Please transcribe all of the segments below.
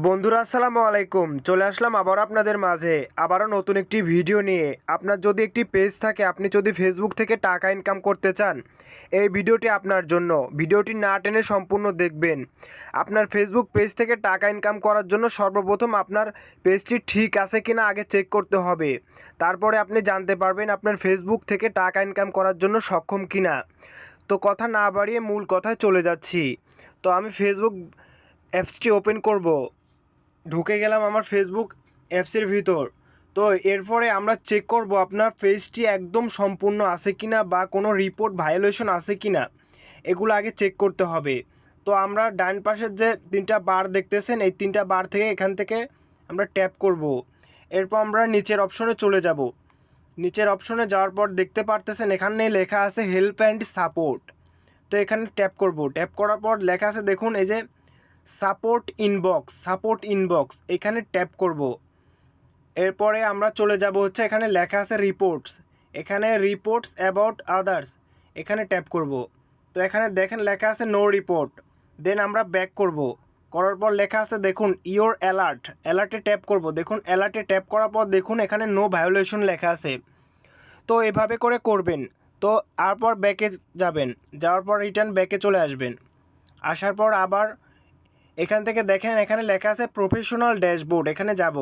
বন্ধুরা আসসালামু আলাইকুম, চলে আসলাম আবার আপনাদের মাঝে আবারও নতুন একটি ভিডিও নিয়ে। আপনার যদি একটি পেজ থাকে, আপনি যদি ফেসবুক থেকে টাকা ইনকাম করতে চান, এই ভিডিওটি আপনার জন্য। ভিডিওটি না টেনে সম্পূর্ণ দেখবেন। আপনার ফেসবুক পেজ থেকে টাকা ইনকাম করার জন্য সর্বপ্রথম আপনার পেজটি ঠিক আছে কিনা আগে চেক করতে হবে। তারপরে আপনি জানতে পারবেন আপনার ফেসবুক থেকে টাকা ইনকাম করার জন্য সক্ষম কিনা। তো কথা না বাড়িয়ে মূল কথায় চলে যাচ্ছি। তো আমি ফেসবুক অ্যাপসটি ওপেন করব, ঢুকে গেলাম আমার ফেসবুক অ্যাপসের ভিতর। তো এরপরে আমরা চেক করব আপনার পেজটি একদম সম্পূর্ণ আছে কিনা বা কোনো রিপোর্ট ভায়োলেশন আছে কিনা, এগুলো আগে চেক করতে হবে। তো আমরা ডান পাশের যে তিনটা বার দেখতেছেন, এই তিনটা বার থেকে এখান থেকে আমরা ট্যাপ করব। এরপর আমরা নিচের অপশনে চলে যাব। নিচের অপশনে যাওয়ার পর দেখতে পারতেছেন এখানে লেখা আছে হেল্প অ্যান্ড সাপোর্ট। তো এখানে ট্যাপ করব। ট্যাপ করার পর লেখা আছে দেখুন এই যে সাপোর্ট ইনবক্স এখানে ট্যাপ করব। এরপরে আমরা চলে যাব হচ্ছে এখানে লেখা আছে রিপোর্টস, এখানে রিপোর্টস অ্যাবাউট আদার্স এখানে ট্যাপ করব। তো এখানে দেখেন লেখা আছে নো রিপোর্ট। দেন আমরা ব্যাক করব। করার পর লেখা আছে দেখুন ইওর অ্যালার্টে ট্যাপ করব। দেখুন অ্যালার্টে ট্যাপ করার পর দেখুন এখানে নো ভায়োলেশন লেখা আছে। তো এভাবে করে করবেন। তো তারপর ব্যাকে যাবেন, যাওয়ার পর রিটার্ন ব্যাকে চলে আসবেন। আসার পর আবার এখান থেকে দেখেন এখানে লেখা আছে প্রফেশনাল ড্যাশবোর্ড, এখানে যাব।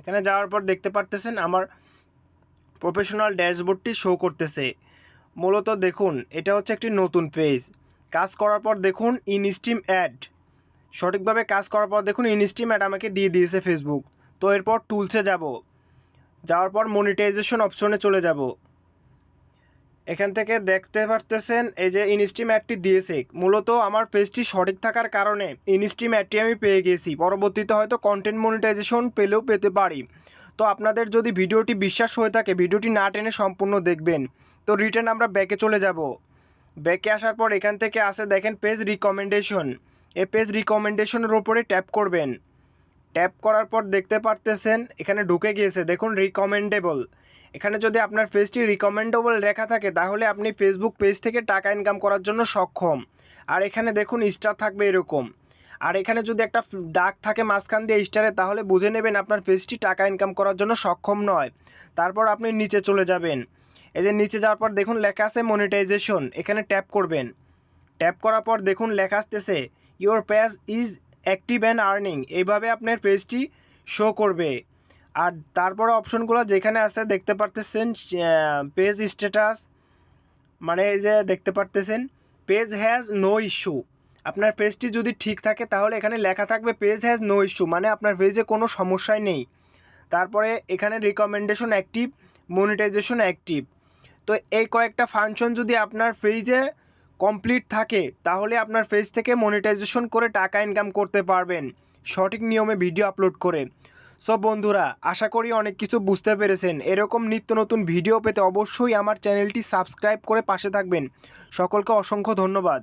এখানে যাওয়ার পর দেখতে পারতেছেন আমার প্রফেশনাল ড্যাশবোর্ডটি শো করতেছে। মূলত দেখুন এটা হচ্ছে একটি নতুন পেজ। কাজ করার পর দেখুন ইনস্ট্রিম অ্যাড, সঠিকভাবে কাজ করার পর দেখুন ইনস্ট্রিম অ্যাড আমাকে দিয়ে দিয়েছে ফেসবুক। তো এরপর টুলসে যাব, যাওয়ার পর মনিটাইজেশন অপশনে চলে যাব। এখান থেকে দেখতে পারতেছেন এই যে ইনস্ট্রিম অ্যাডটি দিয়েছে। মূলত আমার পেজটি সঠিক থাকার কারণে ইনস্ট্রিম অ্যাডটি আমি পেয়ে গেছি। পরবর্তীতে হয়তো কন্টেন্ট মনিটাইজেশন পেলেও পেতে পারি। তো আপনাদের যদি ভিডিওটি বিশ্বাস হয়ে থাকে, ভিডিওটি না টেনে সম্পূর্ণ দেখবেন। তো রিটার্ন আমরা ব্যাকে চলে যাব। ব্যাকে আসার পর এখান থেকে আসে দেখেন পেজ রিকমেন্ডেশন, এই পেজ রিকমেন্ডেশনের ওপরে ট্যাপ করবেন। ট্যাপ করার পর দেখতে পারতেছেন এখানে ঢুকে গিয়েছে দেখুন রিকমেন্ডেবল। এখানে যদি আপনার পেজটি রিকমেন্ডেবল লেখা থাকে তাহলে আপনি ফেসবুক পেজ থেকে টাকা ইনকাম করার জন্য সক্ষম। আর এখানে দেখুন স্টার থাকবে এরকম। আর এখানে যদি একটা ডাক থাকে মাঝখান দিয়ে স্টারে, তাহলে বুঝে নেবেন আপনার পেজটি টাকা ইনকাম করার জন্য সক্ষম নয়। তারপর আপনি নিচে চলে যাবেন। এই যে নিচে যাওয়ার পর দেখুন লেখা আছে মনিটাইজেশন, এখানে ট্যাপ করবেন। ট্যাপ করার পর দেখুন লেখা আসতেছে your page is active and earning, এইভাবে আপনার পেজটি শো করবে। আর তারপরে অপশনগুলো যেখানে আছে দেখতে পারতেছেন পেজ স্ট্যাটাস, মানে এই যে দেখতে পারতেছেন পেজ হ্যাজ নো ইস্যু। আপনার পেজটি যদি ঠিক থাকে তাহলে এখানে লেখা থাকবে পেজ হ্যাজ নো ইস্যু, মানে আপনার পেজে কোনো সমস্যাই নেই। তারপরে এখানে রিকমেন্ডেশন অ্যাক্টিভ, মনিটাইজেশন অ্যাক্টিভ। তো এই কয়েকটা ফাংশন যদি আপনার পেজে কমপ্লিট থাকে তাহলে আপনার পেজ থেকে মনিটাইজেশন করে টাকা ইনকাম করতে পারবেন সঠিক নিয়মে ভিডিও আপলোড করে। সো বন্ধুরা, আশা করি অনেক কিছু বুঝতে পেরেছেন। এরকম নিত্য নতুন ভিডিও পেতে অবশ্যই আমার চ্যানেলটি সাবস্ক্রাইব করে পাশে থাকবেন। সকলকে অসংখ্য ধন্যবাদ।